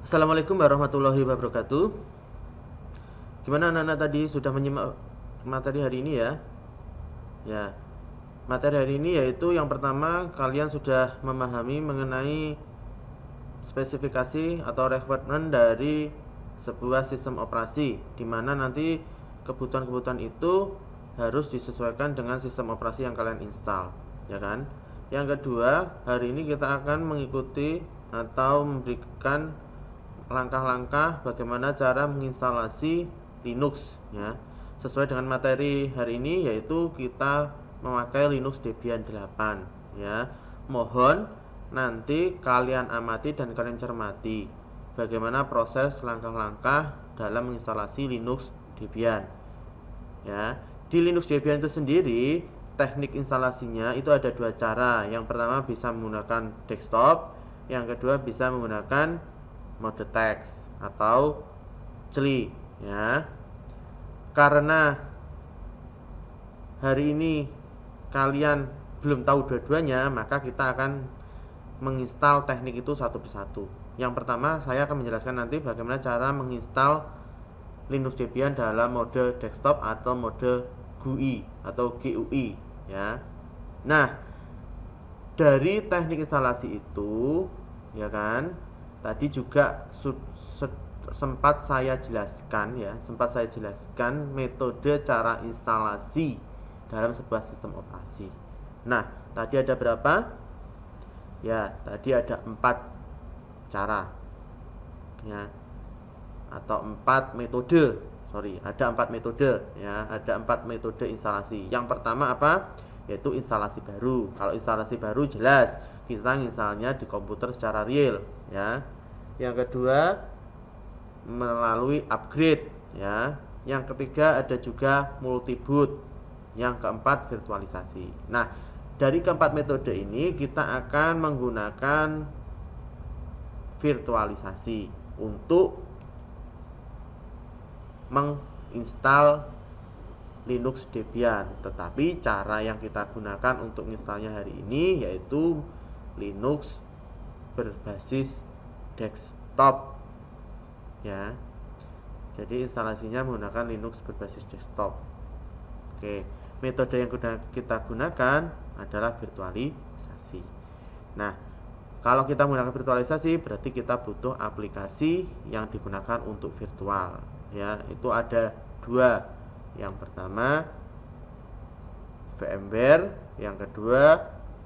Assalamualaikum warahmatullahi wabarakatuh. Gimana anak-anak tadi sudah menyimak materi hari ini ya? Ya, materi hari ini yaitu yang pertama kalian sudah memahami mengenai spesifikasi atau requirement dari sebuah sistem operasi, di mana nanti kebutuhan-kebutuhan itu harus disesuaikan dengan sistem operasi yang kalian install, ya kan? Yang kedua, hari ini kita akan mengikuti atau memberikan langkah-langkah bagaimana cara menginstalasi Linux ya. Sesuai dengan materi hari ini yaitu kita memakai Linux Debian 8 ya. Mohon nanti kalian amati dan kalian cermati bagaimana proses langkah-langkah dalam menginstalasi Linux Debian ya. Di Linux Debian itu sendiri teknik instalasinya itu ada dua cara. Yang pertama bisa menggunakan desktop, yang kedua bisa menggunakan mode teks atau CLI ya. Karena hari ini kalian belum tahu dua-duanya, maka kita akan menginstal teknik itu satu persatu. Yang pertama saya akan menjelaskan nanti bagaimana cara menginstal Linux Debian dalam mode desktop atau mode GUI atau GUI ya. Nah, dari teknik instalasi itu ya kan, tadi juga sempat saya jelaskan ya, metode cara instalasi dalam sebuah sistem operasi. Nah, tadi ada berapa? Ya, tadi ada 4 cara ya, atau 4 metode. Ada 4 metode ya, ada 4 metode instalasi. Yang pertama apa? Yaitu instalasi baru. Kalau instalasi baru jelas kita misalnya di komputer secara real ya. Yang kedua melalui upgrade ya. Yang ketiga ada juga multiboot. Yang keempat virtualisasi. Nah, dari keempat metode ini kita akan menggunakan virtualisasi untuk menginstal Linux Debian. Tetapi cara yang kita gunakan untuk installnya hari ini yaitu Linux berbasis desktop ya. Jadi instalasinya menggunakan Linux berbasis desktop. Oke, metode yang kita gunakan adalah virtualisasi. Nah, kalau kita menggunakan virtualisasi berarti kita butuh aplikasi yang digunakan untuk virtual ya. Itu ada 2. Yang pertama VMware, yang kedua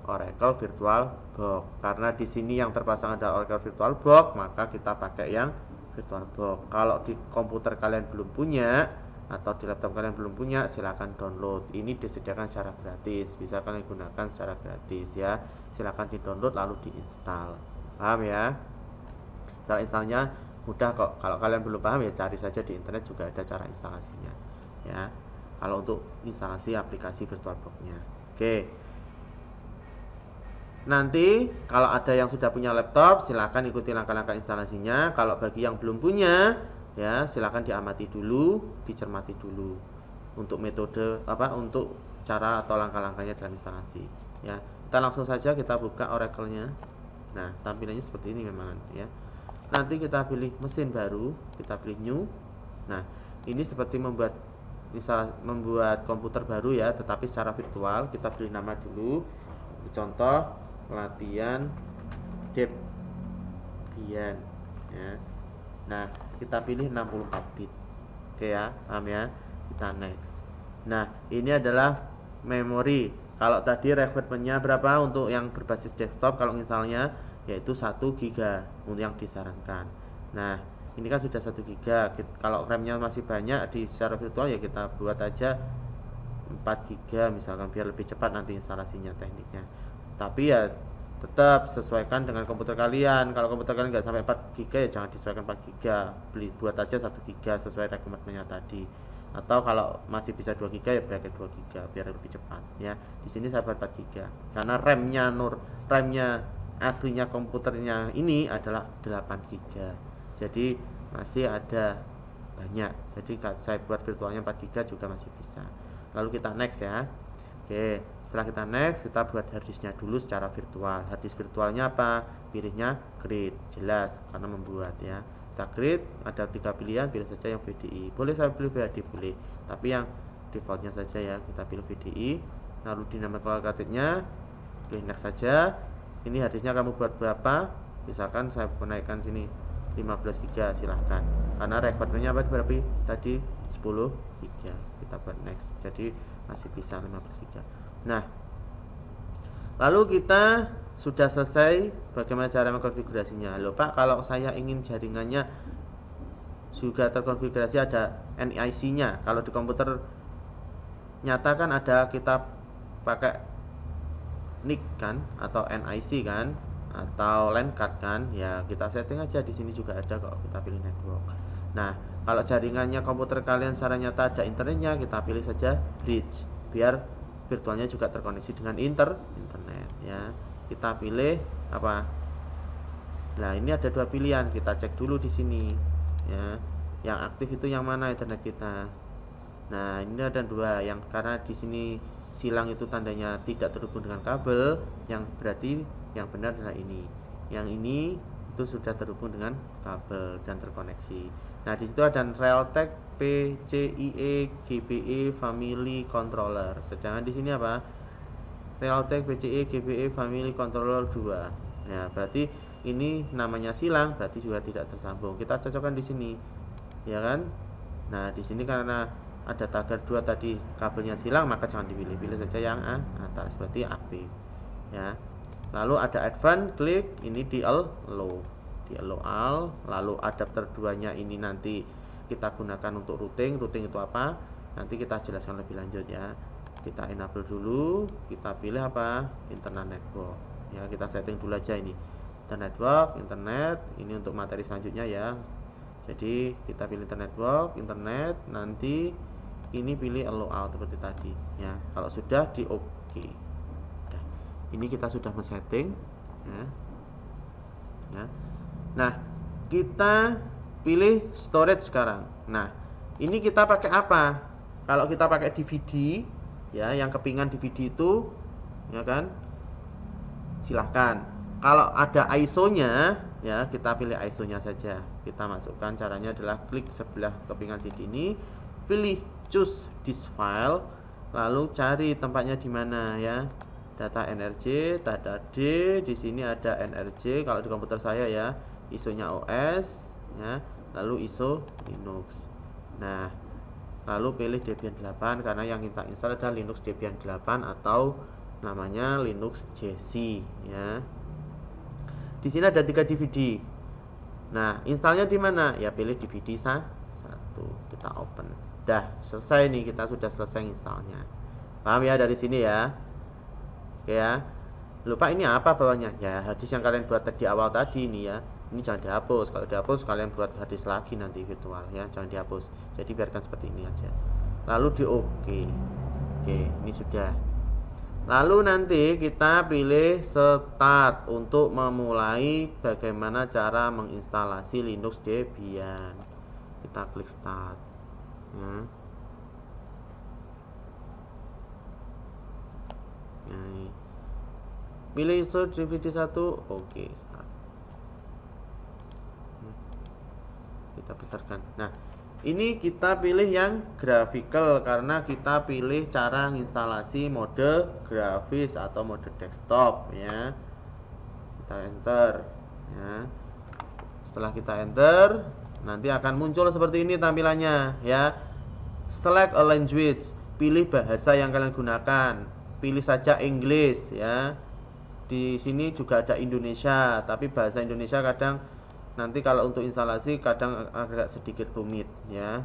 Oracle VirtualBox. Karena di sini yang terpasang adalah Oracle VirtualBox, maka kita pakai yang VirtualBox. Kalau di komputer kalian belum punya atau di laptop kalian belum punya, silakan download. Ini disediakan secara gratis, bisa kalian gunakan secara gratis ya. Silakan di-download lalu diinstal. Paham ya? Cara instalnya mudah kok. Kalau kalian belum paham ya cari saja di internet, juga ada cara instalasinya ya. Kalau untuk instalasi aplikasi VirtualBox-nya. Oke. Nanti kalau ada yang sudah punya laptop, silakan ikuti langkah-langkah instalasinya. Kalau bagi yang belum punya, ya silakan diamati dulu, dicermati dulu untuk metode untuk cara atau langkah-langkahnya dalam instalasi. Ya, kita langsung saja kita buka Oracle-nya. Nah, tampilannya seperti ini memang ya. Nanti kita pilih mesin baru, kita pilih new. Nah, ini seperti membuat komputer baru ya, tetapi secara virtual. Kita pilih nama dulu. Contoh latihan Debian ya. Nah, kita pilih 64 bit. Oke ya, paham ya? Kita next. Nah, ini adalah memori. Kalau tadi requirementnya berapa untuk yang berbasis desktop, kalau misalnya yaitu 1 GB untuk yang disarankan. Nah, ini kan sudah 1 GB. Kalau RAM-nya masih banyak di secara virtual ya kita buat aja 4 GB misalkan, biar lebih cepat nanti instalasinya tekniknya. Tapi ya tetap sesuaikan dengan komputer kalian. Kalau komputer kalian nggak sampai 4 GB ya jangan disesuaikan 4 GB, buat aja 1 GB sesuai rekomendannya tadi. Atau kalau masih bisa 2 GB ya bracket 2 GB biar lebih cepat ya. Di sini saya buat 4 GB karena RAM-nya aslinya komputernya ini adalah 8 GB. Jadi masih ada banyak. Jadi saya buat virtualnya 4 GB juga masih bisa. Lalu kita next ya. Oke, setelah kita next, kita buat harddisknya dulu secara virtual. Harddisk virtualnya apa? Pilihnya create, jelas karena membuat ya. Kita create, ada 3 pilihan, pilih saja yang VDI. Boleh saya pilih VHD, boleh. Tapi yang defaultnya saja ya, kita pilih VDI. Lalu di nama alokatednya, pilih next saja. Ini harddisknya kamu buat berapa? Misalkan saya menaikkan sini 15 GB, silahkan. Karena requirementnya apa berarti tadi 10 GB. Kita buat next. Jadi masih bisa 15 GB. Nah, lalu kita sudah selesai bagaimana cara mengkonfigurasinya. Loh Pak, kalau saya ingin jaringannya juga terkonfigurasi ada NIC-nya. Kalau di komputer nyata kan ada, kita pakai NIC kan atau NIC kan atau LAN card kan, ya kita setting aja. Di sini juga ada kok, kita pilih network. Nah, kalau jaringannya komputer kalian secara nyata ada internetnya, kita pilih saja bridge biar virtualnya juga terkoneksi dengan internet ya. Kita pilih apa? Nah, ini ada 2 pilihan, kita cek dulu di sini ya. Yang aktif itu yang mana internet kita. Nah, ini ada 2, yang karena di sini silang itu tandanya tidak terhubung dengan kabel, yang berarti yang benar adalah ini. Yang ini itu sudah terhubung dengan kabel dan terkoneksi. Nah, di situ ada Realtek PCIe GBE Family Controller. Sedangkan di sini apa? Realtek PCIe GBE Family Controller 2. Ya, berarti ini namanya silang, berarti juga tidak tersambung. Kita cocokkan di sini. Ya kan? Nah, di sini karena ada tagar 2 tadi kabelnya silang, maka jangan dipilih, pilih saja yang atas, berarti aktif ya. Lalu ada advance, klik ini di allow all. Lalu adapter 2 nya ini nanti kita gunakan untuk routing itu apa nanti kita jelaskan lebih lanjut ya. Kita enable dulu, kita pilih apa, internet network ya. Kita setting dulu aja ini internet network, internet ini untuk materi selanjutnya ya. Jadi kita pilih internet network, internet, nanti ini pilih allow all seperti tadi ya. Kalau sudah di OK. Ini kita sudah men-setting ya. Nah, kita pilih storage sekarang. Nah, ini kita pakai apa? Kalau kita pakai DVD ya, yang kepingan DVD itu ya kan, silahkan. Kalau ada ISO-nya ya, kita pilih ISO-nya saja. Kita masukkan, caranya adalah klik sebelah kepingan CD ini, pilih choose this file, lalu cari tempatnya di mana ya. Data NRJ, data D, di sini ada NRJ kalau di komputer saya ya, ISO-nya OS ya, lalu ISO Linux. Nah, lalu pilih Debian 8 karena yang kita install adalah Linux Debian 8 atau namanya Linux JC ya. Di sini ada 3 DVD. Nah, installnya di mana? Ya pilih DVD 1. Kita open. Dah, selesai nih, kita sudah selesai installnya. Paham ya dari sini ya? Ya, lupa ini apa bawahnya ya, harddisk yang kalian buat di awal tadi ini ya. Ini jangan dihapus, kalau dihapus kalian buat harddisk lagi nanti virtual ya, jangan dihapus. Jadi biarkan seperti ini aja, lalu di OK. Oke, ini sudah. Lalu nanti kita pilih start untuk memulai bagaimana cara menginstalasi Linux Debian. Kita klik start ya. Nah, pilih ISO DVD 1, oke, start. Kita besarkan. Nah, ini kita pilih yang graphical karena kita pilih cara instalasi mode grafis atau mode desktop ya. Kita enter ya. Setelah kita enter, nanti akan muncul seperti ini tampilannya ya. Select a language, pilih bahasa yang kalian gunakan. Pilih saja English ya. Di sini juga ada Indonesia, tapi bahasa Indonesia kadang nanti kalau untuk instalasi kadang agak sedikit rumit ya.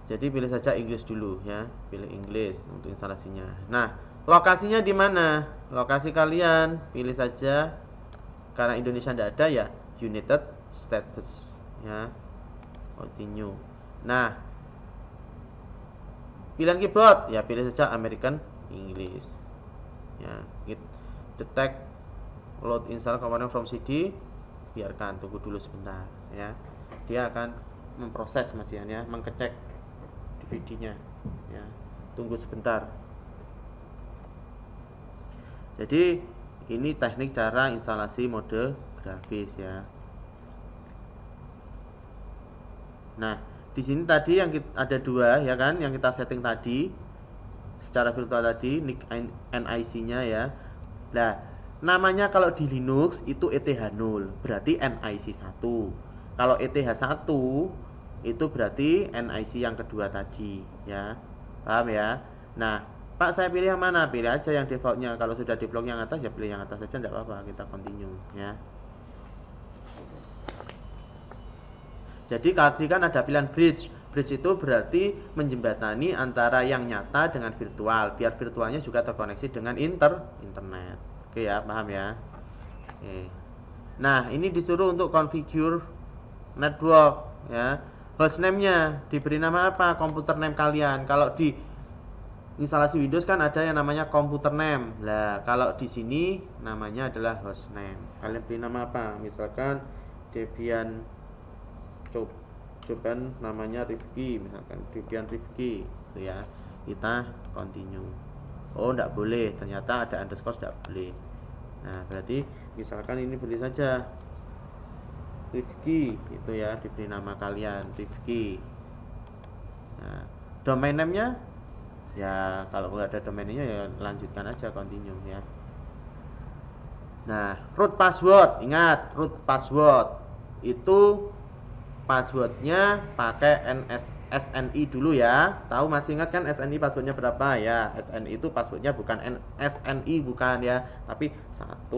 Jadi pilih saja English dulu ya, pilih English untuk instalasinya. Nah, lokasinya di mana? Lokasi kalian pilih saja, karena Indonesia tidak ada ya, United States ya. Continue. Nah, pilihan keyboard ya pilih saja American English ya. Detect load install component from CD, biarkan, tunggu dulu sebentar ya. Dia akan memproses Mas Ian ya, mengecek DVD-nya ya. Tunggu sebentar. Jadi ini teknik cara instalasi mode grafis ya. Nah, di sini tadi yang ada dua ya kan, yang kita setting tadi secara virtual tadi, NIC-nya ya. Nah, namanya kalau di Linux itu ETH0, berarti NIC 1. Kalau ETH1 itu berarti NIC yang kedua tadi ya. Paham ya? Nah, Pak saya pilih yang mana? Pilih aja yang defaultnya. Kalau sudah default yang atas ya pilih yang atas saja, tidak apa-apa. Kita continue ya. Jadi tadi kan ada pilihan bridge. Bridge itu berarti menjembatani antara yang nyata dengan virtual, biar virtualnya juga terkoneksi dengan internet. Oke ya, paham ya? Oke. Nah, ini disuruh untuk configure network ya. Hostname-nya diberi nama apa? Computer name kalian. Kalau di instalasi Windows kan ada yang namanya computer name. Lah, kalau di sini namanya adalah hostname. Kalian beri nama apa? Misalkan Debian, coba namanya Rifki, misalkan Debian Rifki gitu ya. Kita continue. Oh, enggak boleh, ternyata ada underscore, enggak boleh. Nah, berarti misalkan ini boleh saja Rifki itu ya, diberi nama kalian Rifki. Nah, domain name-nya ya kalau nggak ada domain name-nya ya lanjutkan aja continue ya. Nah, root password, ingat root password itu passwordnya pakai SNI dulu ya. Tahu masih ingat kan SNI passwordnya berapa ya? SNI itu passwordnya bukan SNI bukan ya, tapi 1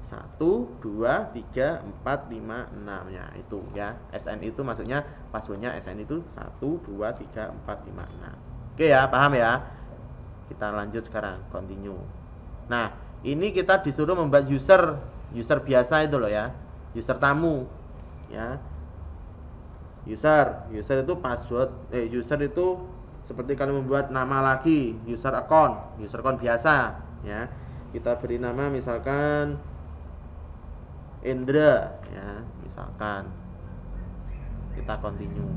2 3 4 5 6 ya itu ya. SNI itu maksudnya passwordnya SNI itu 1 2 3 4 5 6. Oke ya, paham ya? Kita lanjut sekarang continue. Nah, ini kita disuruh membuat user biasa itu loh ya. User tamu ya. User itu password user itu seperti kalau membuat nama lagi, user account biasa ya. Kita beri nama misalkan Indra ya, misalkan. Kita continue.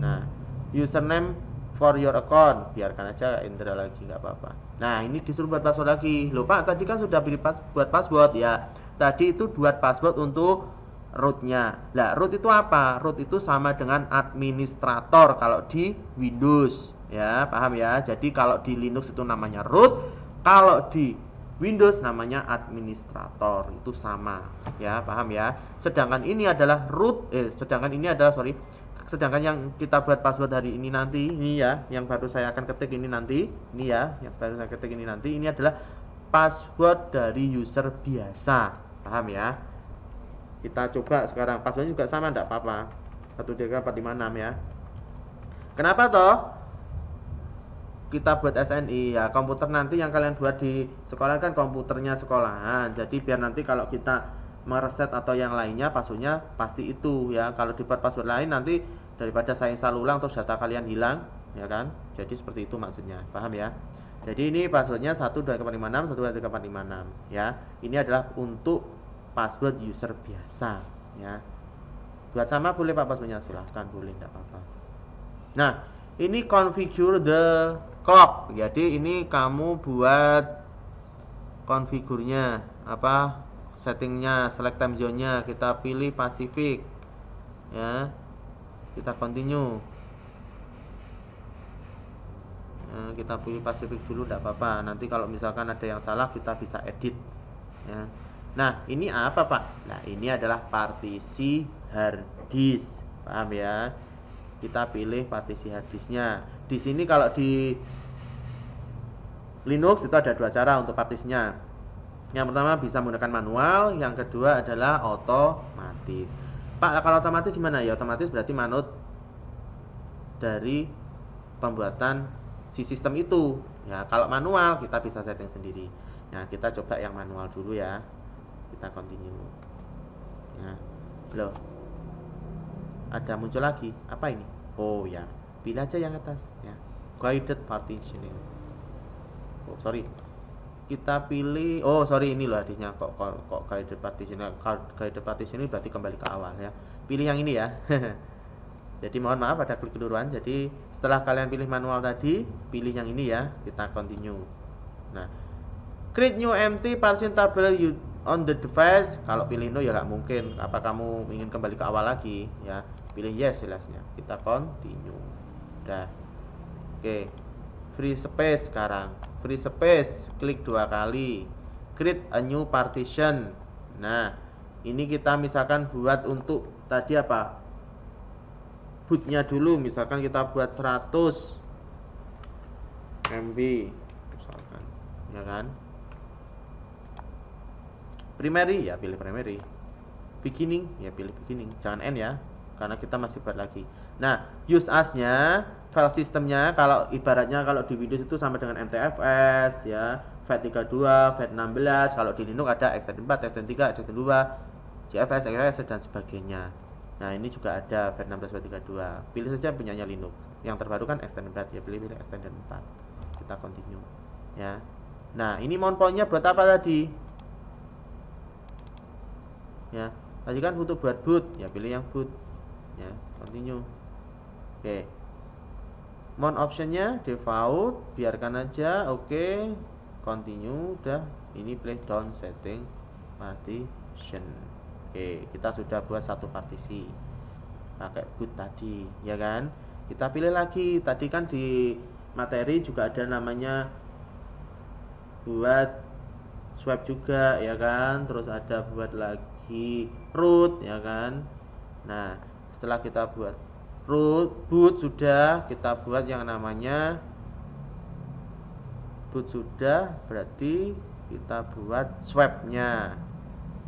Nah, username for your account biarkan aja Indra lagi, nggak apa-apa. Nah, ini disuruh buat password lagi. Loh Pak, tadi kan sudah pilih buat password ya. Tadi itu buat password untuk root-nya. Nah, root itu apa? Root itu sama dengan administrator kalau di Windows ya, paham ya? Jadi kalau di Linux itu namanya root, kalau di Windows namanya administrator, itu sama ya, paham ya? Sedangkan ini adalah sedangkan yang kita buat password hari ini nanti ini ya, yang baru saya akan ketik ini nanti, ini ya, yang baru saya ketik ini nanti, ini adalah password dari user biasa. Paham ya? Kita coba sekarang, passwordnya juga sama, enggak apa-apa. 12345 ya. Kenapa toh? Kita buat SNI ya, komputer nanti yang kalian buat di sekolah kan komputernya sekolahan. Jadi biar nanti kalau kita mereset atau yang lainnya passwordnya pasti itu ya. Kalau dibuat password lain nanti daripada saya install ulang terus data kalian hilang ya kan. Jadi seperti itu maksudnya. Paham ya? Jadi ini passwordnya 12345 12345 ya. Ini adalah untuk password user biasa ya. Buat sama boleh Pak passwordnya, silahkan boleh, tidak apa-apa. Nah, ini configure the clock. Jadi ini kamu buat konfigurnya apa, settingnya, select time zone-nya. Kita pilih Pacific ya. Kita continue. Nah, kita pilih Pacific dulu, tidak apa-apa. Nanti kalau misalkan ada yang salah kita bisa edit ya. Nah, ini apa Pak? Nah, ini adalah partisi hard disk. Paham ya? Kita pilih partisi hard disknya. Di sini kalau di Linux itu ada dua cara untuk partisinya. Yang pertama bisa menggunakan manual, yang kedua adalah otomatis. Pak, kalau otomatis gimana? Ya otomatis berarti manut dari pembuatan si sistem itu. Ya, kalau manual kita bisa setting sendiri. Nah, kita coba yang manual dulu ya. Kita continue ya. Loh, ada muncul lagi, apa ini? Oh ya, pilih aja yang atas ya, guided partitioning. Oh sorry, kita pilih, oh sorry ini loh hadisnya, kok guided partitioning. Guided partitioning berarti kembali ke awal ya. Pilih yang ini ya. Jadi mohon maaf ada kekeliruan. Jadi setelah kalian pilih manual tadi, pilih yang ini ya, kita continue. Nah, create new empty partition table on the device. Kalau pilih no ya nggak mungkin. Apa kamu ingin kembali ke awal lagi ya? Pilih yes jelasnya. Kita continue. Udah. Oke. Free space sekarang. Free space, klik 2 kali. Create a new partition. Nah, ini kita misalkan buat untuk tadi apa? Bootnya dulu, misalkan kita buat 100 MB misalkan, ya kan? Primary ya pilih primary. Beginning ya pilih beginning, jangan end ya, karena kita masih buat lagi. Nah, use as-nya, file sistemnya kalau ibaratnya kalau di Windows itu sama dengan MTFS ya, FAT32, FAT16, kalau di Linux ada extend 4, extend 3, extend 2, JFS, XFS dan sebagainya. Nah, ini juga ada FAT16, FAT32. Pilih saja punyanya Linux. Yang terbaru kan extend 4 ya, pilih extend 4. Kita continue ya. Nah, ini mount point-nya buat apa tadi? Ya, tadi kan butuh buat boot, ya pilih yang boot. Ya, continue. Oke. Mount optionnya default, biarkan aja. Oke. Continue, udah. Ini play down setting partition. Oke, kita sudah buat satu partisi pakai boot tadi, ya kan? Kita pilih lagi. Tadi kan di materi juga ada namanya buat swap juga, ya kan? Terus ada buat lagi root, ya kan? Nah, setelah kita buat root, boot sudah, kita buat yang namanya boot sudah, berarti kita buat swapnya.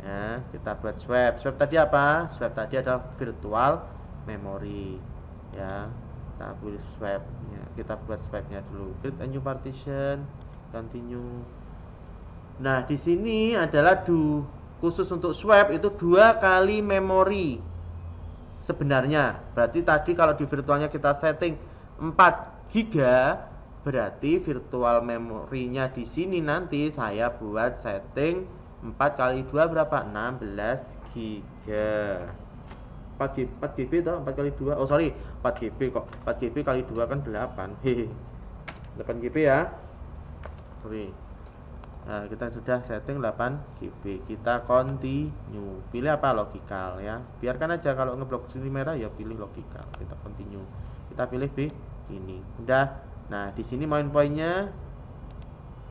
Ya, kita buat swap. Swap tadi apa? Swap tadi adalah virtual memory. Ya, kita buat swapnya. Kita buat swapnya dulu. Create a new partition, continue. Nah, di sini adalah khusus untuk swap itu 2 kali memori. Sebenarnya, berarti tadi kalau di virtualnya kita setting 4 GB, berarti virtual memorinya di sini nanti saya buat setting 4 kali 2 berapa? 16 GB. 4 GB atau 4 kali 2? Oh sorry, 4 GB kok. 4 GB kali 2 kan 8. Hehe. 8 GB ya. Sorry. Nah, kita sudah setting 8 GB. Kita continue. Pilih apa? Logical ya. Biarkan aja kalau ngeblok sini merah ya pilih logical. Kita continue. Kita pilih B ini. Udah. Nah, di sini main point-nya.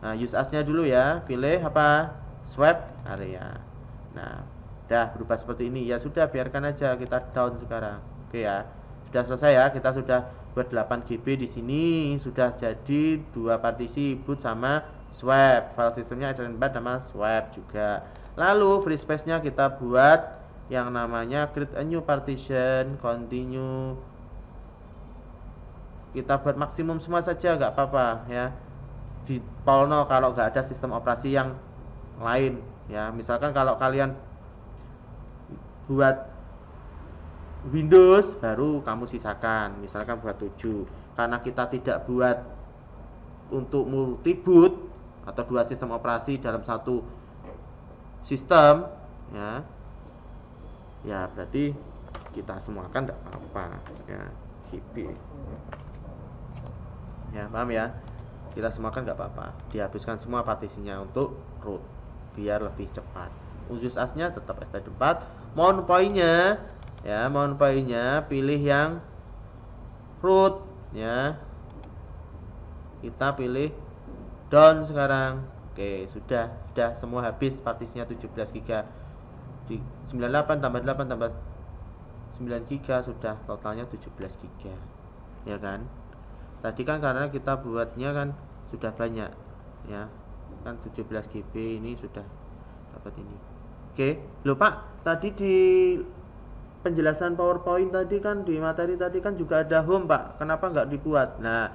Nah, use as-nya dulu ya. Pilih apa? Swap area. Nah, udah berubah seperti ini. Ya sudah, biarkan aja, kita down sekarang. Oke ya. Sudah selesai ya. Kita sudah buat 8 GB di sini. Sudah jadi 2 partisi boot sama swap. File sistemnya extend 4 nama swap juga. Lalu free space-nya kita buat yang namanya create a new partition, continue. Kita buat maksimum semua saja, nggak apa-apa ya. Di polno kalau nggak ada sistem operasi yang lain ya. Misalkan kalau kalian buat Windows baru kamu sisakan, misalkan buat 7. Karena kita tidak buat untuk multi boot atau 2 sistem operasi dalam satu sistem ya. Ya berarti kita semuakan tidak apa-apa ya. GB ya, paham ya? Kita semuakan nggak apa-apa, dihabiskan semua partisinya untuk root biar lebih cepat. Use as-nya tetap ST4. Mount point-nya ya, mount point-nya pilih yang root ya. Kita pilih down sekarang. Oke, sudah semua habis partisinya 17 GB. Di 98 tambah 8 tambah 9 GB sudah totalnya 17 GB. Ya kan? Tadi kan karena kita buatnya kan sudah banyak ya. Kan 17 GB ini sudah dapat ini. Oke, loh Pak, tadi di penjelasan PowerPoint tadi kan di materi tadi kan juga ada home Pak, kenapa nggak dibuat? Nah,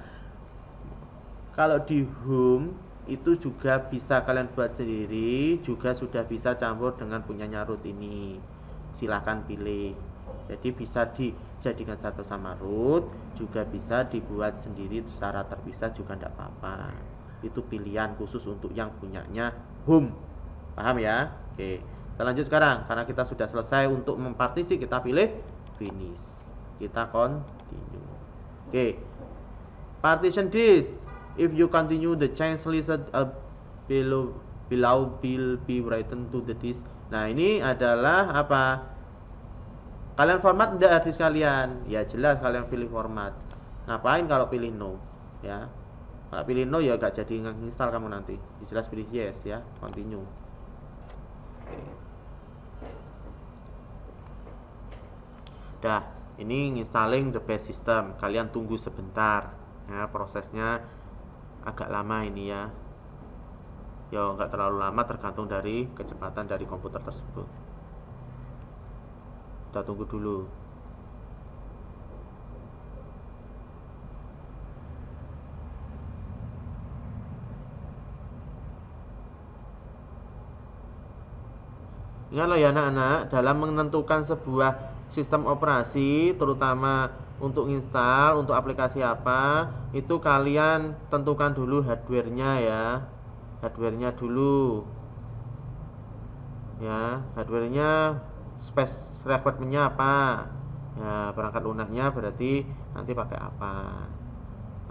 kalau di home itu juga bisa kalian buat sendiri, juga sudah bisa campur dengan punyanya root ini. Silahkan pilih. Jadi bisa dijadikan satu sama root, juga bisa dibuat sendiri secara terpisah juga tidak apa-apa. Itu pilihan khusus untuk yang punyanya home. Paham ya? Oke, kita lanjut sekarang. Karena kita sudah selesai untuk mempartisi, kita pilih finish. kita continue. Oke. Partition disk. If you continue, the change listed below will be written to the disk. Nah, ini adalah apa? Kalian format enggak disk kalian? Ya jelas kalian pilih format. Ngapain kalau pilih no? Ya. Kalau pilih no ya gak jadi install kamu nanti. Jelas pilih yes ya, continue. Dah, ini installing the base system. Kalian tunggu sebentar. Ya, prosesnya agak lama ini ya. Ya nggak terlalu lama, tergantung dari kecepatan dari komputer tersebut. Kita tunggu dulu. Ingat loh ya anak-anak, dalam menentukan sebuah sistem operasi, terutama untuk install, untuk aplikasi apa, itu kalian tentukan dulu hardware-nya ya. Hardware-nya dulu. Ya, hardware-nya space requirement-nya apa? Ya, perangkat lunaknya berarti nanti pakai apa?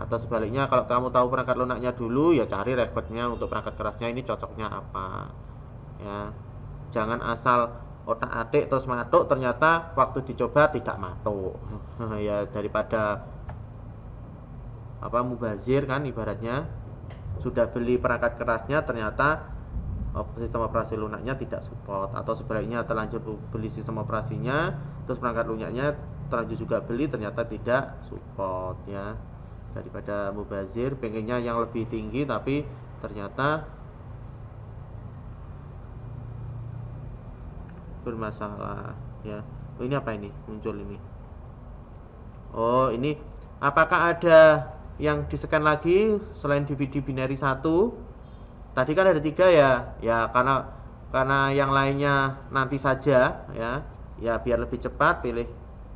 Atau sebaliknya, kalau kamu tahu perangkat lunaknya dulu, ya cari requirement-nya untuk perangkat kerasnya ini cocoknya apa. Ya. Jangan asal otak-atik terus matuk, ternyata waktu dicoba tidak matuk. Ya daripada apa mubazir kan ibaratnya, sudah beli perangkat kerasnya ternyata sistem operasi lunaknya tidak support, atau sebaliknya terlanjur beli sistem operasinya terus perangkat lunaknya terlanjur juga beli ternyata tidak support ya. Daripada mubazir pengennya yang lebih tinggi tapi ternyata bermasalah ya. Oh, ini apa ini muncul ini? Oh, ini apakah ada yang di-scan lagi selain DVD binary 1? Tadi kan ada 3 ya. Ya karena yang lainnya nanti saja ya. Ya biar lebih cepat pilih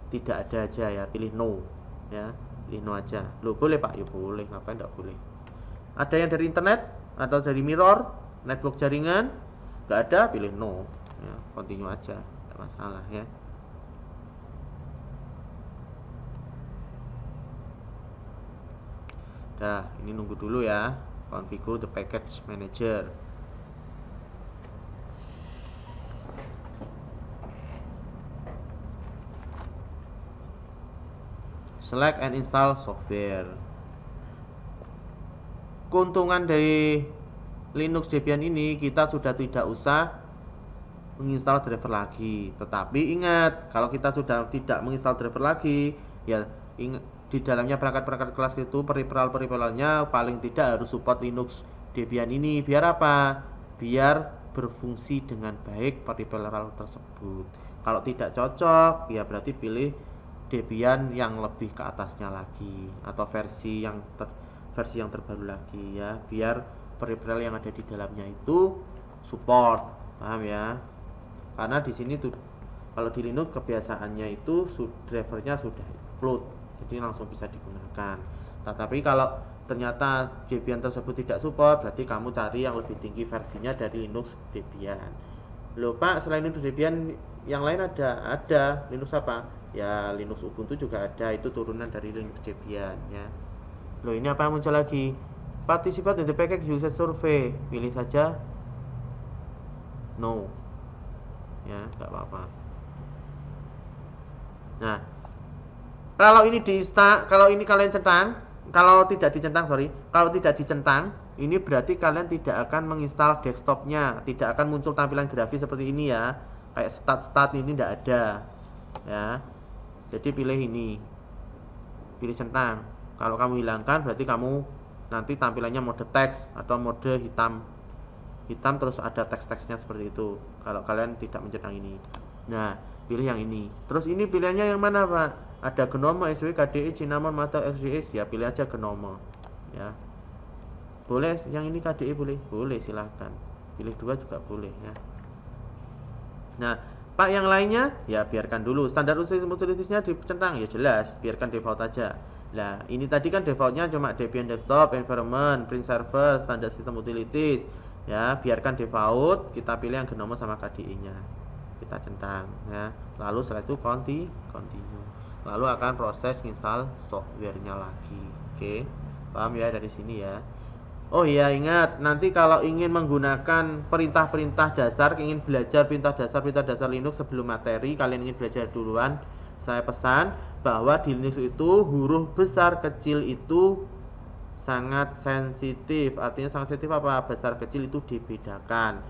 tidak ada aja ya, pilih no ya. Pilih no aja. Loh boleh Pak? Ya boleh, ngapain enggak boleh? Ada yang dari internet atau dari mirror, network jaringan? Enggak ada, pilih no. Ya, continue aja, tidak masalah ya. Dah, ini nunggu dulu ya. Configure the package manager. Select and install software. Keuntungan dari Linux Debian ini, kita sudah tidak usah menginstal driver lagi. Tetapi ingat, kalau kita sudah tidak menginstal driver lagi, ya ingat, di dalamnya perangkat-perangkat kelas itu peripheral-peripheralnya paling tidak harus support Linux Debian ini. Biar apa? Biar berfungsi dengan baik peripheral tersebut. Kalau tidak cocok, ya berarti pilih Debian yang lebih ke atasnya lagi, atau versi yang terbaru lagi ya, biar peripheral yang ada di dalamnya itu support. Paham ya? Karena di sini tuh kalau di Linux kebiasaannya itu drivernya sudah include, jadi langsung bisa digunakan. Tetapi kalau ternyata Debian tersebut tidak support, berarti kamu cari yang lebih tinggi versinya dari Linux Debian. Loh Pak, selain Linux Debian yang lain ada Linux apa? Ya Linux Ubuntu juga ada, itu turunan dari Linux Debian ya. Loh ini apa yang muncul lagi? Participate in the package user survey. Pilih saja no ya, nggak apa-apa. Nah, kalau ini kalau ini kalian centang, kalau tidak dicentang, ini berarti kalian tidak akan menginstal desktopnya, tidak akan muncul tampilan grafis seperti ini ya, kayak start ini tidak ada ya. Jadi pilih ini, pilih centang. Kalau kamu hilangkan berarti kamu nanti tampilannya mode teks atau mode hitam terus ada teks-teksnya seperti itu kalau kalian tidak mencentang ini. Nah, pilih yang ini. Terus ini pilihannya yang mana Pak? Ada GNOME, SW, KDE, Cinnamon, atau XJS. Ya pilih aja GNOME ya. Boleh yang ini KDE boleh? Boleh, silahkan. Pilih 2 juga boleh ya. Nah Pak yang lainnya ya biarkan dulu. Standar utilities-nya dicentang ya jelas, biarkan default aja. Nah ini tadi kan defaultnya cuma Debian Desktop, Environment, Print Server, Standar System Utilities ya, biarkan default. Kita pilih yang GNOME sama KDE nya, kita centang ya. Lalu setelah itu continue. lalu akan proses install softwarenya lagi. Oke, paham ya dari sini ya. Oh iya, ingat nanti kalau ingin menggunakan perintah-perintah dasar, ingin belajar perintah dasar Linux sebelum materi, kalian ingin belajar duluan, saya pesan bahwa di Linux itu huruf besar kecil itu sangat sensitif. Artinya sangat sensitif apa? Besar kecil itu dibedakan.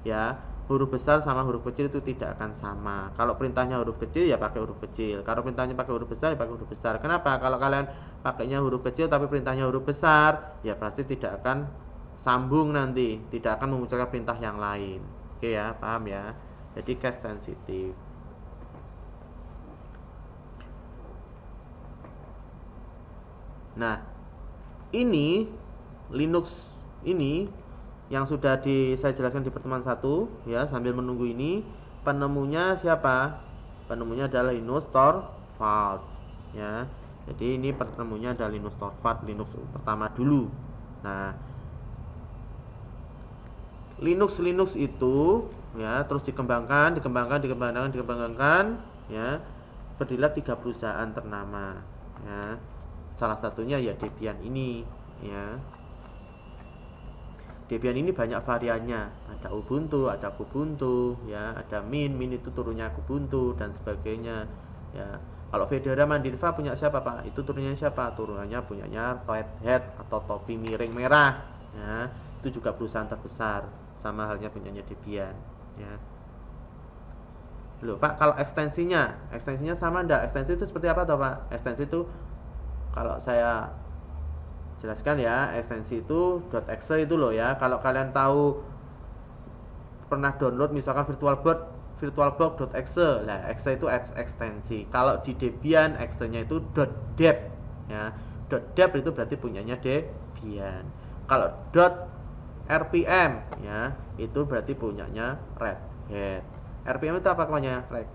Ya, huruf besar sama huruf kecil itu tidak akan sama. Kalau perintahnya huruf kecil ya pakai huruf kecil. Kalau perintahnya pakai huruf besar ya pakai huruf besar. Kenapa? Kalau kalian pakainya huruf kecil tapi perintahnya huruf besar, ya pasti tidak akan sambung nanti, tidak akan memunculkan perintah yang lain. Oke ya, paham ya? Jadi case sensitif. Nah, ini Linux ini yang sudah saya jelaskan di pertemuan 1 ya, sambil menunggu ini penemunya siapa? Penemunya adalah Linus Torvalds ya. Jadi ini penemunya adalah Linus Torvalds, Linux pertama dulu. Nah, Linux itu ya terus dikembangkan ya. Berdirilah 3 perusahaan ternama ya. Salah satunya ya Debian ini ya. Debian ini banyak variannya, ada Ubuntu, ada Kubuntu, ya, ada Mint itu turunnya Kubuntu dan sebagainya. Ya, kalau Fedora Mandirva punya siapa Pak? Itu turunnya siapa? Turunannya punyanya Red Hat atau topi miring merah. Ya, itu juga perusahaan terbesar, sama halnya punyanya Debian. Ya. Loh Pak, kalau ekstensinya sama enggak? Ekstensi itu seperti apa toh Pak? Ekstensi itu kalau saya jelaskan ya, ekstensi itu .exe itu loh ya. Kalau kalian tahu pernah download misalkan virtualbox.exe, nah exe itu ekstensi. Kalau di Debian exe-nya itu .deb ya. .deb itu berarti punyanya Debian. Kalau .rpm ya, itu berarti punyanya Red Hat. RPM itu apa namanya? Red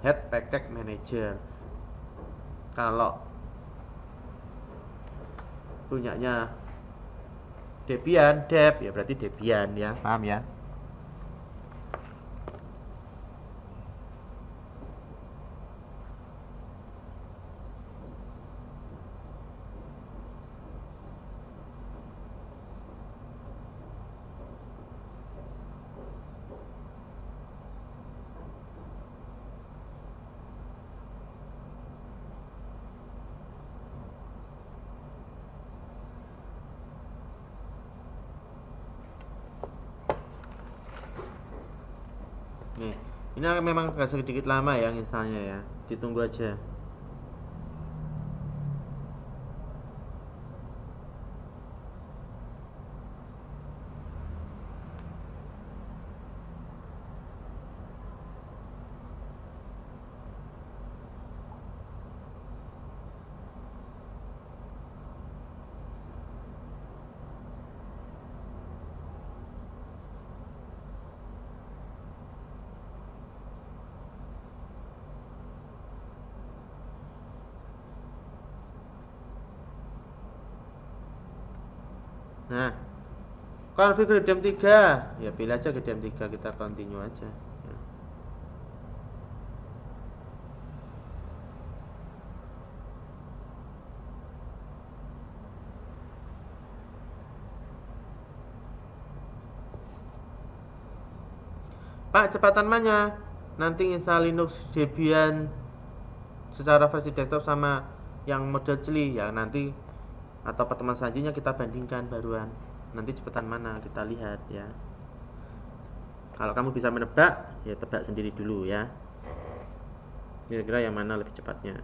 Hat Package Manager. Kalau punyanya Debian, Deb ya berarti Debian ya, paham ya? Nih, ini memang agak sedikit lama ya installnya ya, ditunggu aja. Nah, config ke diam 3 ya, pilih aja ke diam 3, kita continue aja ya. Pak, cepatan mana? Nanti install Linux Debian secara versi desktop sama yang model CLI ya, nanti atau pertemuan selanjutnya kita bandingkan baruan. Nanti cepatan mana kita lihat ya. Kalau kamu bisa menebak, ya tebak sendiri dulu ya. Kira-kira yang mana lebih cepatnya.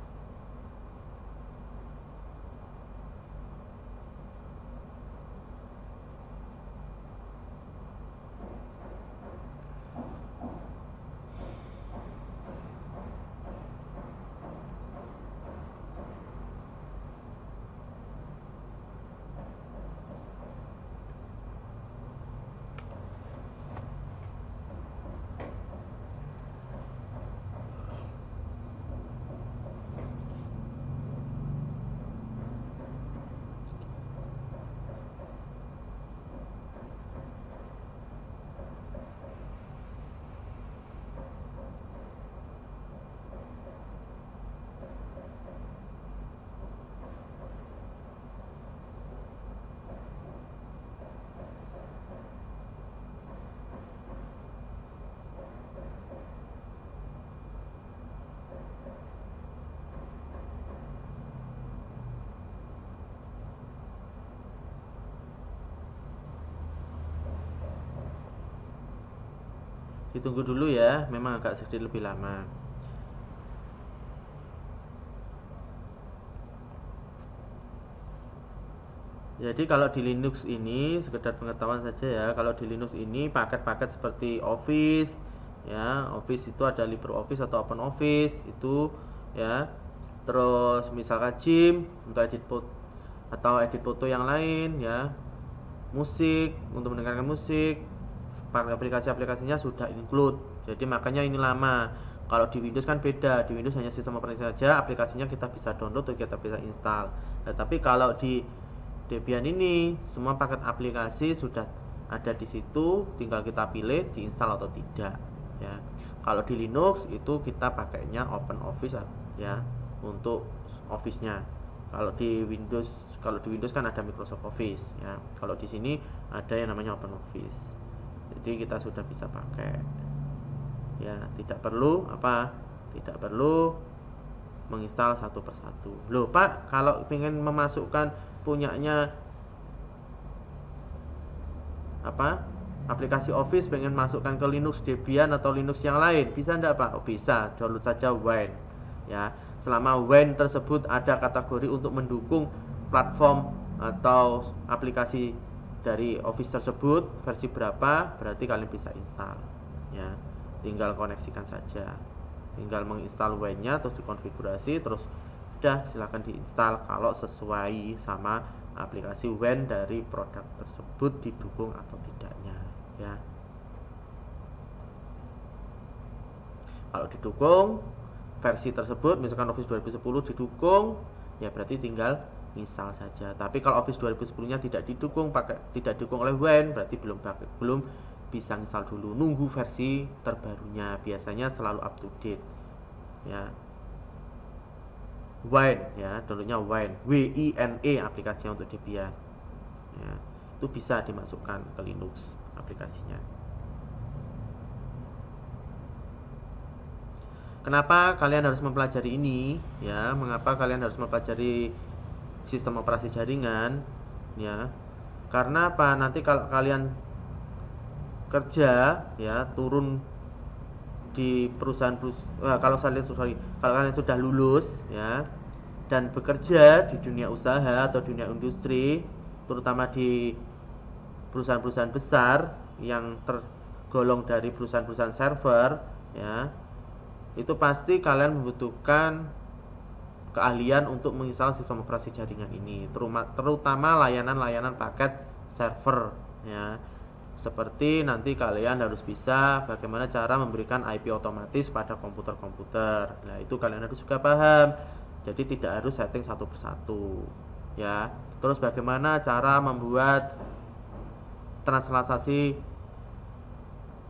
Ditunggu dulu ya, memang agak sedikit lebih lama. Jadi kalau di Linux ini sekedar pengetahuan saja ya, kalau di Linux ini paket-paket seperti Office ya, Office itu ada LibreOffice atau OpenOffice itu ya. Terus misalkan Gym untuk edit foto atau edit foto yang lain ya, musik untuk mendengarkan musik, aplikasi-aplikasinya sudah include. Jadi makanya ini lama. Kalau di Windows kan beda, di Windows hanya sistem operasi saja, aplikasinya kita bisa download atau kita bisa install. Tapi kalau di Debian ini semua paket aplikasi sudah ada di situ, tinggal kita pilih diinstal atau tidak ya. Kalau di Linux itu kita pakainya OpenOffice ya untuk Office-nya. Kalau di Windows kan ada Microsoft Office ya. Kalau di sini ada yang namanya OpenOffice. Jadi kita sudah bisa pakai ya, tidak perlu menginstal satu persatu. Loh Pak, kalau ingin memasukkan punyanya aplikasi Office, pengen masukkan ke Linux Debian atau Linux yang lain, bisa enggak Pak? Oh, bisa, download saja Wine ya. Selama Wine tersebut ada kategori untuk mendukung platform atau aplikasi dari Office tersebut versi berapa, berarti kalian bisa install ya. Tinggal koneksikan saja, tinggal menginstal Wine-nya, terus dikonfigurasi, terus udah silahkan diinstal kalau sesuai sama aplikasi Wine dari produk tersebut didukung atau tidaknya ya. Kalau didukung versi tersebut, misalkan Office 2010 didukung ya, berarti tinggal install saja. Tapi kalau Office 2010-nya tidak didukung oleh Wine, berarti belum bisa install dulu, nunggu versi terbarunya, biasanya selalu up to date ya. Wine ya, downloadnya Wine, WINE aplikasinya untuk Debian ya. Itu bisa dimasukkan ke Linux aplikasinya. Kenapa kalian harus mempelajari ini ya? Mengapa kalian harus mempelajari sistem operasi jaringan ya? Karena apa? Nanti kalau kalian kerja ya, turun di perusahaan kalau kalian sudah lulus ya dan bekerja di dunia usaha atau dunia industri, terutama di perusahaan-perusahaan besar yang tergolong dari perusahaan-perusahaan server ya, itu pasti kalian membutuhkan keahlian untuk menginstal sistem operasi jaringan ini, terutama layanan-layanan paket server ya. Seperti nanti kalian harus bisa bagaimana cara memberikan IP otomatis pada komputer-komputer. Nah, itu kalian harus juga paham. Jadi tidak harus setting satu persatu ya. Terus bagaimana cara membuat translasi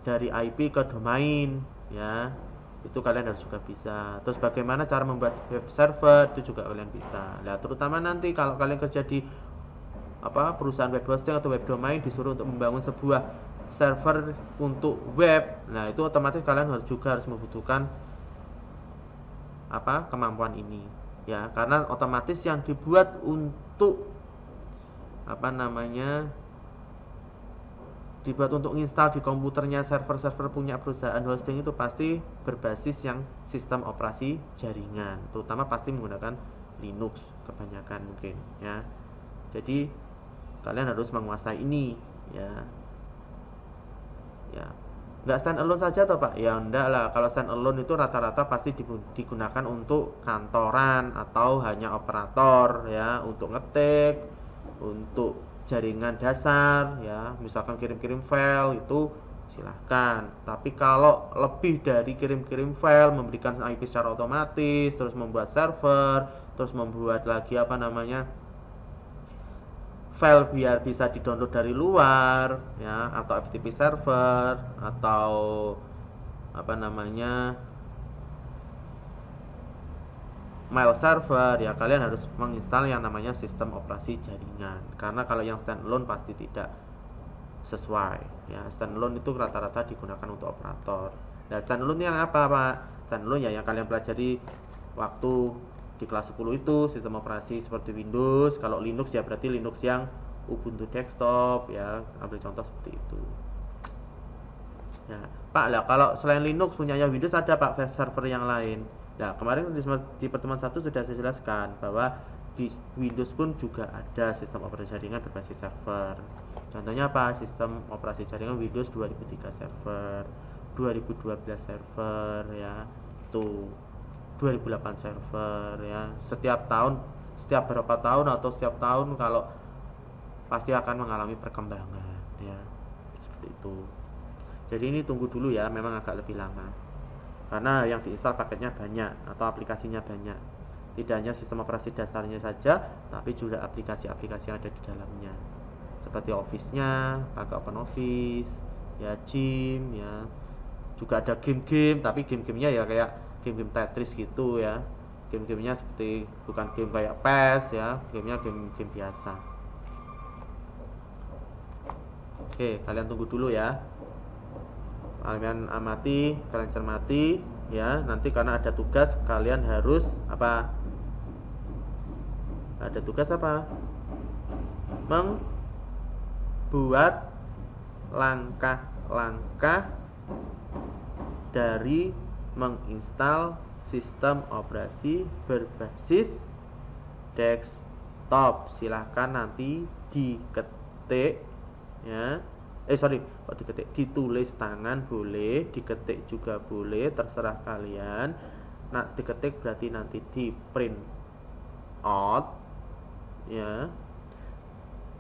dari IP ke domain ya, itu kalian harus juga bisa. Terus bagaimana cara membuat web server, itu juga kalian bisa. Nah, terutama nanti kalau kalian kerja di perusahaan web hosting atau web domain, disuruh untuk membangun sebuah server untuk web, nah itu otomatis kalian harus membutuhkan kemampuan ini ya, karena otomatis yang dibuat untuk dibuat untuk install di komputernya server-server punya perusahaan hosting itu pasti berbasis yang sistem operasi jaringan, terutama pasti menggunakan Linux kebanyakan mungkin ya. Jadi kalian harus menguasai ini ya. Nggak stand alone saja toh Pak? Ya enggak lah, kalau stand alone itu rata-rata pasti digunakan untuk kantoran atau hanya operator ya, untuk ngetik, untuk jaringan dasar ya, misalkan kirim-kirim file itu silahkan. Tapi kalau lebih dari kirim-kirim file, memberikan IP secara otomatis, terus membuat server, terus membuat lagi file biar bisa di-download dari luar ya, atau FTP server atau mail server ya, kalian harus menginstal yang namanya sistem operasi jaringan. Karena kalau yang standalone pasti tidak sesuai ya. Standalone itu rata-rata digunakan untuk operator. Nah, standalone yang apa Pak? Standalone ya yang kalian pelajari waktu di kelas 10 itu, sistem operasi seperti Windows. Kalau Linux ya berarti Linux yang Ubuntu desktop ya, ambil contoh seperti itu. Ya, Pak, lah kalau selain Linux punyanya Windows ada Pak server yang lain. Nah, kemarin di pertemuan satu sudah saya jelaskan bahwa di Windows pun juga ada sistem operasi jaringan berbasis server. Contohnya apa? Sistem operasi jaringan Windows 2003 server, 2012 server ya, tuh 2008 server ya. Setiap tahun, setiap berapa tahun atau setiap tahun kalau pasti akan mengalami perkembangan ya. Seperti itu. Jadi ini tunggu dulu ya, memang agak lebih lama karena yang diinstal paketnya banyak atau aplikasinya banyak. Tidak hanya sistem operasi dasarnya saja, tapi juga aplikasi-aplikasi yang ada di dalamnya. Seperti Office-nya, pakai OpenOffice, ya Gym, ya. Juga ada game-game, tapi game-gamenya ya kayak game-game Tetris gitu ya. Game-gamenya seperti bukan game kayak PES ya, gamenya game-game biasa. Oke, kalian tunggu dulu ya. Kalian amati, kalian cermati ya. Nanti karena ada tugas, kalian harus apa? Ada tugas apa? Membuat langkah-langkah dari menginstal sistem operasi berbasis desktop. Silahkan nanti diketik ya. Kok diketik, ditulis tangan boleh, diketik juga boleh, terserah kalian. Nah, diketik berarti nanti di print out ya.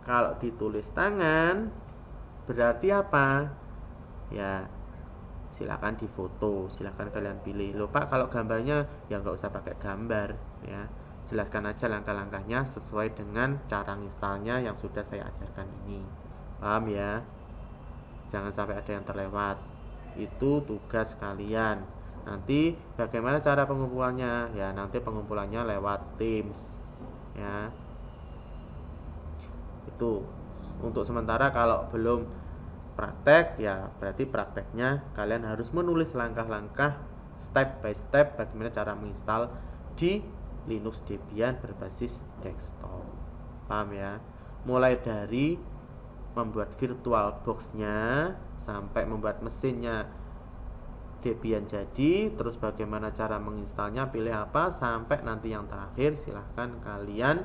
Kalau ditulis tangan berarti apa? Ya, silakan difoto, silakan kalian pilih. Loh Pak, kalau gambarnya ya nggak usah pakai gambar ya. Jelaskan aja langkah-langkahnya sesuai dengan cara installnya yang sudah saya ajarkan ini. Paham ya? Jangan sampai ada yang terlewat. Itu tugas kalian. Nanti bagaimana cara pengumpulannya? Ya, nanti pengumpulannya lewat Teams. Ya. Itu untuk sementara. Kalau belum praktek, ya berarti prakteknya kalian harus menulis langkah-langkah step by step bagaimana cara menginstal di Linux Debian berbasis desktop. Paham ya? Mulai dari membuat virtual box-nya sampai membuat mesinnya Debian jadi, terus bagaimana cara menginstalnya, pilih apa, sampai nanti yang terakhir silahkan kalian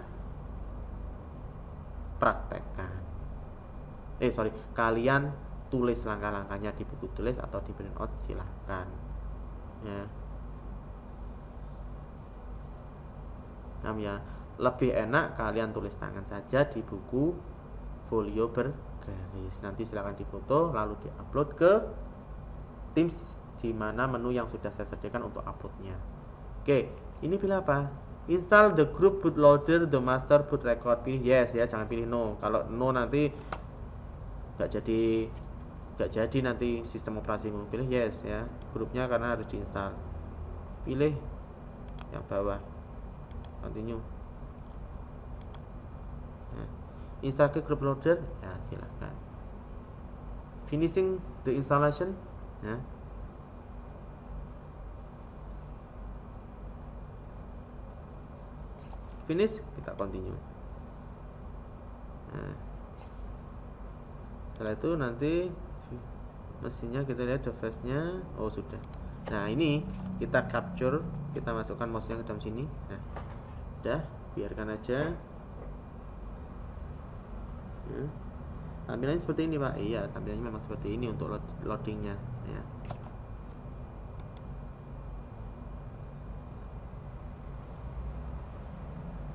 praktekkan. Kalian tulis langkah-langkahnya di buku tulis atau di print out, silahkan ya. Ya, lebih enak kalian tulis tangan saja di buku folio bergaris. Nanti silahkan difoto lalu diupload ke Teams, di mana menu yang sudah saya sediakan untuk uploadnya. Oke, ini pilih apa? Install the group bootloader, the master boot record. Pilih yes ya, jangan pilih no. Kalau no nanti nggak jadi nanti sistem operasimu. Pilih yes ya, grupnya karena harus diinstal. Pilih yang bawah, continue. Nah, install ke group loader, ya silahkan. Finishing the installation, ya. Finish, kita continue. Nah, setelah itu nanti mesinnya kita lihat device-nya, oh sudah. Nah ini kita capture, kita masukkan mouse-nya ke dalam sini. Nah, udah, biarkan aja. Tampilannya seperti ini Pak. Iya, tampilannya memang seperti ini untuk loadingnya ya.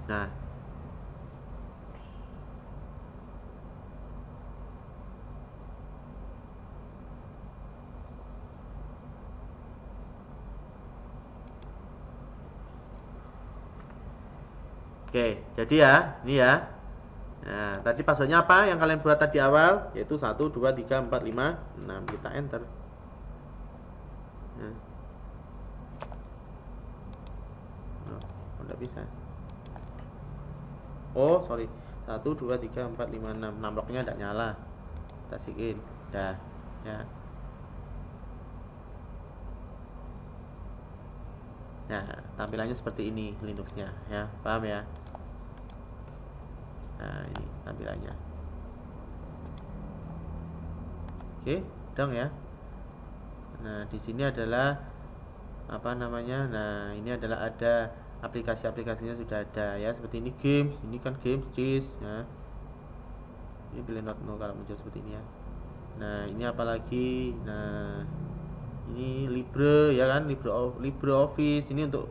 Nah, oke, jadi ya, ini ya. Nah, tadi passwordnya apa yang kalian buat tadi awal? Yaitu 1, 2, 3, 4, 5, 6. Kita enter. Nah. Oh, tidak bisa. Oh, sorry. 1, 2, 3, 4, 5, 6. Numlocknya tidak nyala. Kita sikin. Dah, ya. Nah, tampilannya seperti ini Linuxnya, ya. Paham ya? Nah, ini tampilannya. Oke, dong ya. Nah, di sini adalah apa namanya? Nah, ini adalah ada aplikasi-aplikasinya sudah ada ya, seperti ini games, ini kan games cheese ya. Ini pilih not no kalau muncul seperti ini ya. Nah, ini apalagi? Nah, ini Libre ya kan, LibreOffice. Ini untuk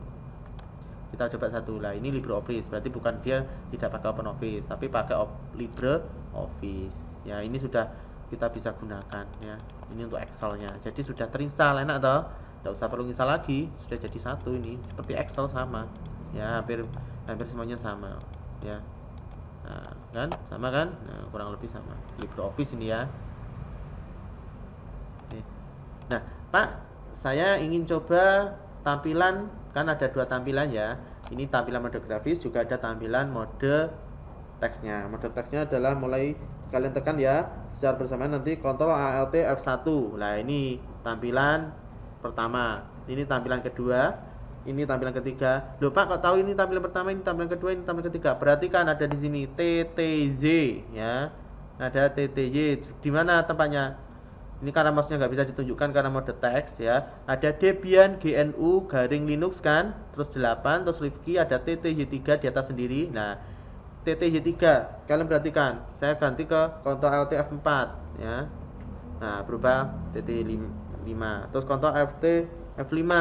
kita coba satu lah. Ini LibreOffice, berarti bukan dia tidak pakai OpenOffice, tapi pakai LibreOffice. Ya, ini sudah kita bisa gunakan ya. Ini untuk Excelnya. Jadi sudah terinstall, enak toh? Tidak usah perlu install lagi, sudah jadi satu ini. Seperti Excel sama. Ya, hampir semuanya sama ya. Nah, kan? Sama kan? Nah, kurang lebih sama. LibreOffice ini ya. Oke. Nah, Pak, saya ingin coba tampilan, kan ada dua tampilan ya. Ini tampilan mode grafis, juga ada tampilan mode teksnya. Mode teksnya adalah mulai kalian tekan ya secara bersamaan nanti Ctrl Alt F1. Nah, ini tampilan pertama. Ini tampilan kedua. Ini tampilan ketiga. Loh Pak, kok tahu ini tampilan pertama, ini tampilan kedua, ini tampilan ketiga? Berarti kan ada di sini TTZ ya. Ada TTZ. Di mana tempatnya? Ini karena mouse-nya nggak bisa ditunjukkan karena mode teks ya. Ada Debian GNU garing Linux kan, terus 8, terus Rifki, ada TTY3 di atas sendiri. Nah, TTY3 kalian perhatikan, saya ganti ke Ctrl Alt F4 ya. Nah, berubah TTY5. Terus Ctrl Alt F5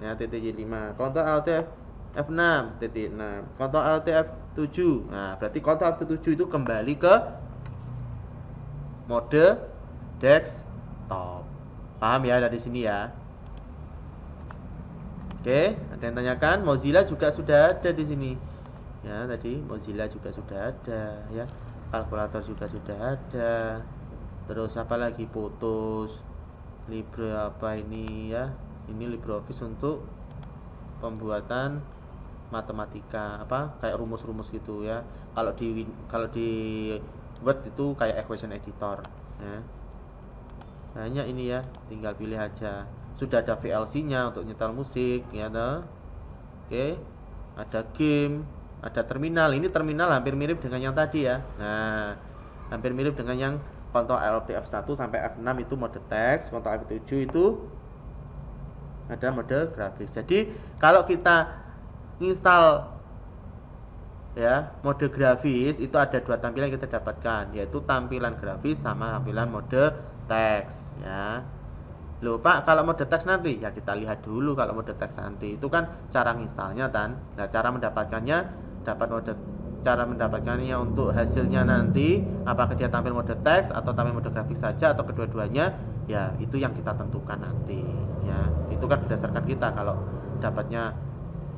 ya, TTY5. Ctrl Alt F6 TT6. Ctrl Alt F7. Nah, berarti Ctrl F7 itu kembali ke mode desktop. Paham ya dari sini ya? Oke, ada yang tanyakan? Mozilla juga sudah ada di sini. Ya, tadi Mozilla juga sudah ada ya. Kalkulator juga sudah ada. Terus apa lagi? Photos, Libre apa ini ya? Ini LibreOffice untuk pembuatan matematika, apa kayak rumus-rumus gitu ya. Kalau di Word itu kayak equation editor ya. Banyak ini ya, tinggal pilih aja. Sudah ada VLC-nya untuk nyetel musik ya toh. Oke. Ada game, ada terminal. Ini terminal hampir mirip dengan yang tadi ya. Nah, hampir mirip dengan yang Ctrl Alt F1 sampai F6 itu mode teks, Ctrl F7 itu ada mode grafis. Jadi, kalau kita install ya mode grafis itu ada dua tampilan yang kita dapatkan, yaitu tampilan grafis sama tampilan mode teks ya. Loh Pak, kalau mode teks nanti ya kita lihat dulu. Kalau mode teks nanti itu kan cara installnya kan. Nah, cara mendapatkannya untuk hasilnya nanti apakah dia tampil mode teks atau tampil mode grafis saja atau kedua-duanya, ya itu yang kita tentukan nanti ya. Itu kan berdasarkan kita kalau dapatnya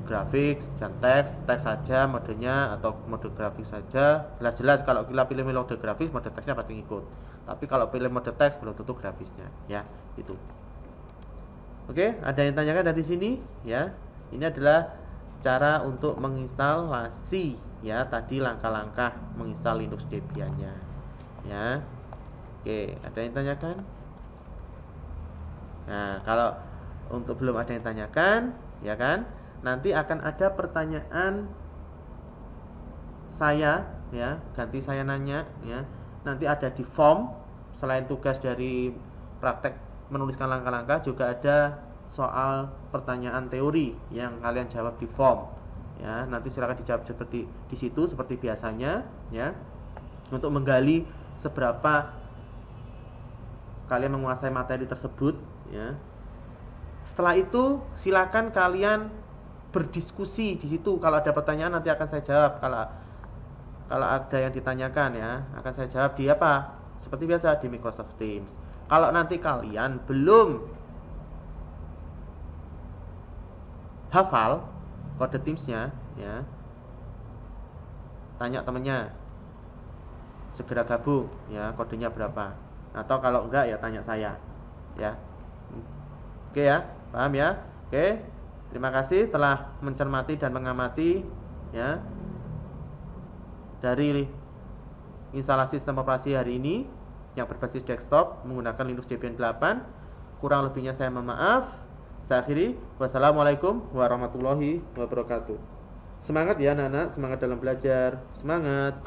grafik dan teks saja modenya atau mode grafis saja, jelas-jelas kalau kita pilih mode grafis mode teksnya pasti ngikut. Tapi kalau pilih mode teks belum tentu grafisnya ya, itu. Oke, ada yang tanyakan dari sini ya. Ini adalah cara untuk menginstalasi ya, tadi langkah-langkah menginstal Linux Debian-nya ya. Oke, ada yang tanyakan? Nah, kalau untuk belum ada yang tanyakan ya kan, nanti akan ada pertanyaan saya ya, ganti saya nanya ya. Nanti ada di form, selain tugas dari praktek menuliskan langkah-langkah, juga ada soal pertanyaan teori yang kalian jawab di form ya. Nanti silakan dijawab seperti di situ seperti biasanya ya, untuk menggali seberapa kalian menguasai materi tersebut ya. Setelah itu silakan kalian berdiskusi di situ. Kalau ada pertanyaan nanti akan saya jawab. Kalau ada yang ditanyakan ya, akan saya jawab di apa? Seperti biasa di Microsoft Teams. Kalau nanti kalian belum hafal kode Teams-nya ya, tanya temennya, segera gabung ya, kodenya berapa. Atau kalau enggak ya tanya saya ya. Oke ya, paham ya? Oke. Terima kasih telah mencermati dan mengamati ya dari instalasi sistem operasi hari ini yang berbasis desktop menggunakan Linux Debian 8. Kurang lebihnya saya mohon maaf. Saya akhiri. Wassalamualaikum warahmatullahi wabarakatuh. Semangat ya anak-anak, semangat dalam belajar. Semangat.